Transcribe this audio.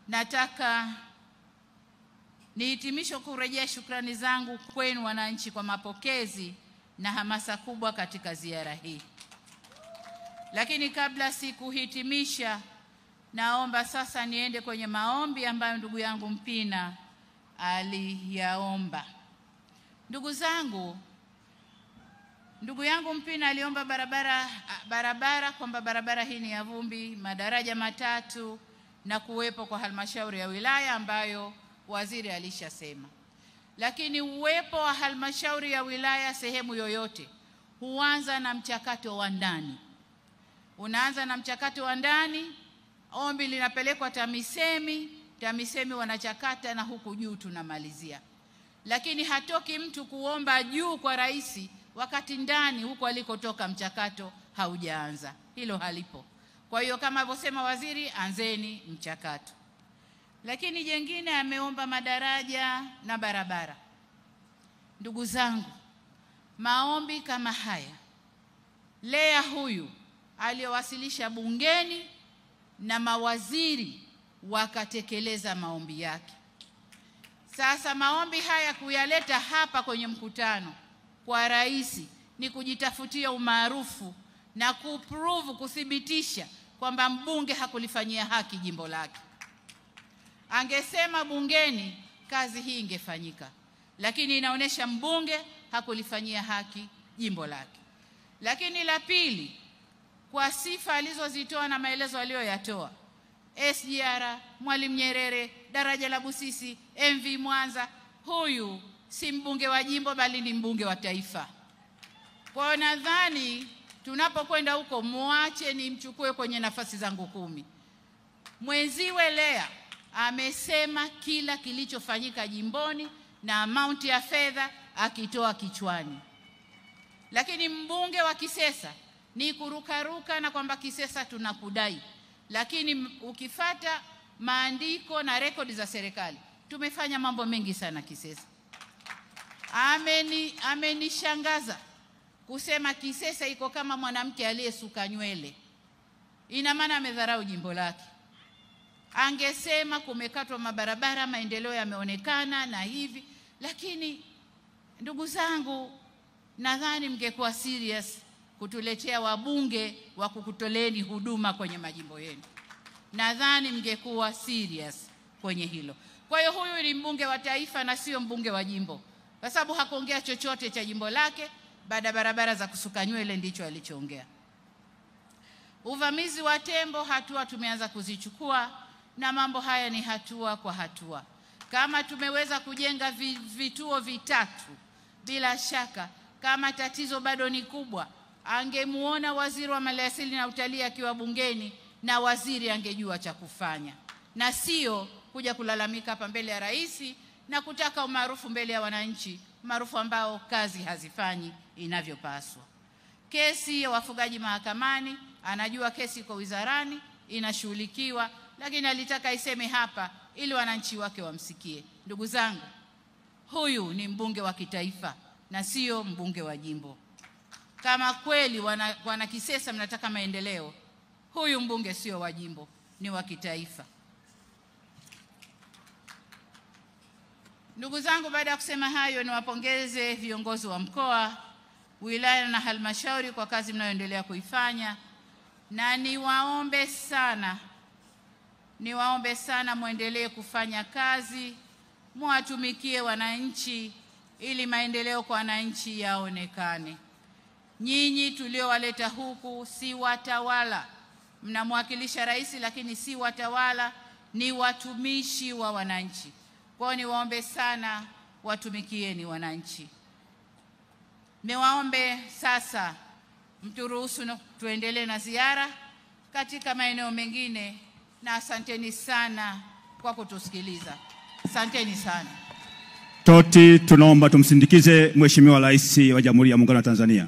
nataka nihitimisho kurejea shukrani zangu kwenu wananchi kwa mapokezi na hamasa kubwa katika ziara hii. Lakini kabla sikuhitimisha, naomba sasa niende kwenye maombi ambayo ndugu yangu Mpina aliyaomba. Ndugu zangu, ndugu yangu Mpina aliomba barabara kwamba barabara hii ni ya vumbi, madaraja matatu na kuwepo kwa halmashauri ya wilaya ambayo waziri alishasema. Lakini uwepo wa halmashauri ya wilaya sehemu yoyote huanza na mchakato wa ndani. Unaanza na mchakato wa ndani, ombi linapelekwa TAMISEMI, TAMISEMI wanachakata na huku juu tunamalizia. Lakini hatoki mtu kuomba juu kwa rais wakati ndani huko alikotoka mchakato haujaanza. Hilo halipo. Kwa hiyo kama alivyosema waziri, anzeni mchakato. Lakini jengine ameomba madaraja na barabara. Ndugu zangu, maombi kama haya Lea huyu aliyowasilisha bungeni na mawaziri wakatekeleza maombi yake. Sasa maombi haya kuyaleta hapa kwenye mkutano kwa rais ni kujitafutia umaarufu na kuthibitisha kwamba mbunge hakulifanyia haki jimbo lake. Angesema bungeni, kazi hii ingefanyika, lakini inaonesha mbunge hakulifanyia haki jimbo lake. Lakini la pili, kwa sifa alizozitoa na maelezo aliyoyatoa, SGR, Mwalimu Nyerere, daraja la Busisi, MV Mwanza, huyu si mbunge wa jimbo bali ni mbunge wa taifa. Kwa nadhani tunapokwenda huko muache nimchukue kwenye nafasi zangu 10. Mwenziwe Lea amesema kila kilichofanyika jimboni na amount ya fedha akitoa kichwani. Lakini mbunge wa Kisesa ni kurukaruka na kwamba Kisesa tunakudai. Lakini ukifata maandiko na rekodi za serikali, tumefanya mambo mengi sana Kisesa. Amenishangaza kusema Kisesa iko kama mwanamke aliyesuka nywele. Ina maana amedharau jimbo lake. Angesema kumekatwa mabarabara, maendeleo yameonekana na hivi. Lakini ndugu zangu, nadhani mngekuwa serious kutuletea wabunge wa kukutoleeni huduma kwenye majimbo yenu. Nadhani mngekuwa serious kwenye hilo. Kwa hiyo huyu ni mbunge wa taifa na sio mbunge wa jimbo, kwa sababu hakuongea chochote cha jimbo lake. Baada barabara za kusuka nywele ndicho alichoongea. Uvamizi wa tembo, hatua tumeanza kuzichukua, na mambo haya ni hatua kwa hatua. Kama tumeweza kujenga vituo 3, bila shaka kama tatizo bado ni kubwa, angemuona waziri wa maliasili na utalii akiwa bungeni na waziri angejua cha kufanya, na sio kuja kulalamika hapa mbele ya rais na kutaka umaarufu mbele ya wananchi, maarufu ambao kazi hazifanyi inavyopaswa. Kesi ya wafugaji mahakamani, anajua kesi iko wizarani inashughulikiwa, lakini alitaka iseme hapa ili wananchi wake wamsikie. Ndugu zangu, huyu ni mbunge wa kitaifa na sio mbunge wa jimbo. Kama kweli wana Kisesa mnataka maendeleo, huyu mbunge sio wa jimbo, ni wa kitaifa. Ndugu zangu, baada ya kusema hayo, niwapongeze viongozi wa mkoa, wilaya na halmashauri kwa kazi mnayoendelea kuifanya, na niwaombe sana muendelee kufanya kazi, muwatumikie wananchi ili maendeleo kwa wananchi yaonekane. Nyinyi tuliowaleta huku si watawala, mnamwakilisha rais lakini si watawala, ni watumishi wa wananchi. Kwa hiyo niwaombe sana watumikieni wananchi. Niwaombe sasa mturuhusu tuendelee na ziara katika maeneo mengine, na asanteni sana kwa kutusikiliza. Asanteni sana. Tunaomba tumsindikize Mheshimiwa Rais wa Jamhuri ya Muungano wa Tanzania.